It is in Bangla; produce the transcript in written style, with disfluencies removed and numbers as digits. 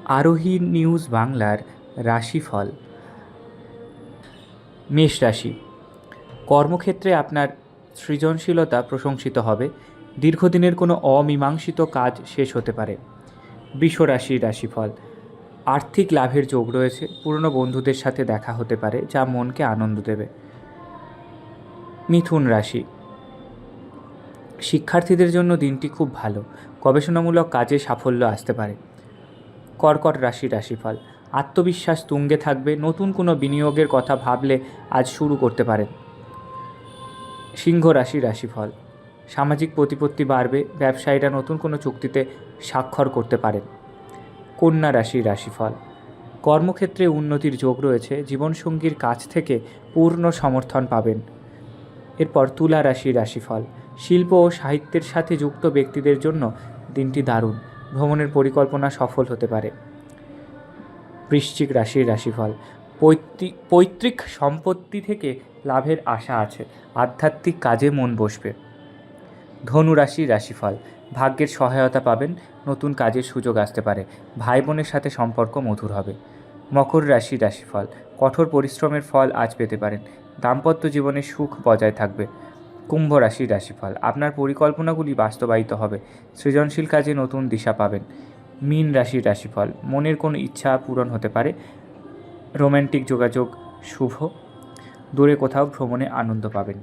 আরোহী নিউজ বাংলার রাশিফল। মেষ রাশি, কর্মক্ষেত্রে আপনার সৃজনশীলতা প্রশংসিত হবে। দীর্ঘদিনের কোনো অমীমাংসিত কাজ শেষ হতে পারে। বৃষ রাশির রাশিফল, আর্থিক লাভের যোগ রয়েছে। পুরনো বন্ধুদের সাথে দেখা হতে পারে, যা মনকে আনন্দ দেবে। মিথুন রাশি, শিক্ষার্থীদের জন্য দিনটি খুব ভালো। গবেষণামূলক কাজে সাফল্য আসতে পারে। কর্কট রাশির রাশিফল, আত্মবিশ্বাস তুঙ্গে থাকবে। নতুন কোনো বিনিয়োগের কথা ভাবলে আজ শুরু করতে পারেন। সিংহ রাশির রাশিফল, সামাজিক প্রতিপত্তি বাড়বে। ব্যবসায়ীরা নতুন কোনো চুক্তিতে স্বাক্ষর করতে পারেন। কন্যা রাশির রাশিফল, কর্মক্ষেত্রে উন্নতির যোগ রয়েছে। জীবনসঙ্গীর কাছ থেকে পূর্ণ সমর্থন পাবেন। এরপর তুলা রাশির রাশিফল, শিল্প ও সাহিত্যের সাথে যুক্ত ব্যক্তিদের জন্য দিনটি দারুণ। ভ্রমণের পরিকল্পনা সফল হতে পারে। বৃশ্চিক রাশির রাশিফল, পৈতৃক সম্পত্তি থেকে লাভের আশা আছে। আধ্যাত্মিক কাজে মন বসবে। ধনু রাশির রাশিফল, ভাগ্যের সহায়তা পাবেন। নতুন কাজের সুযোগ আসতে পারে। ভাই বোনের সাথে সম্পর্ক মধুর হবে। মকর রাশির রাশিফল, কঠোর পরিশ্রমের ফল আজ পেতে পারেন। দাম্পত্য জীবনে সুখ বজায় থাকবে। কুম্ভ রাশির রাশিফল, আপনার পরিকল্পনাগুলি বাস্তবায়িত হবে। সৃজনশীল কাজে নতুন দিশা পাবেন। মীন রাশির রাশিফল, মনের কোনো ইচ্ছা পূরণ হতে পারে। রোম্যান্টিক যোগাযোগ শুভ। দূরে কোথাও ভ্রমণে আনন্দ পাবেন।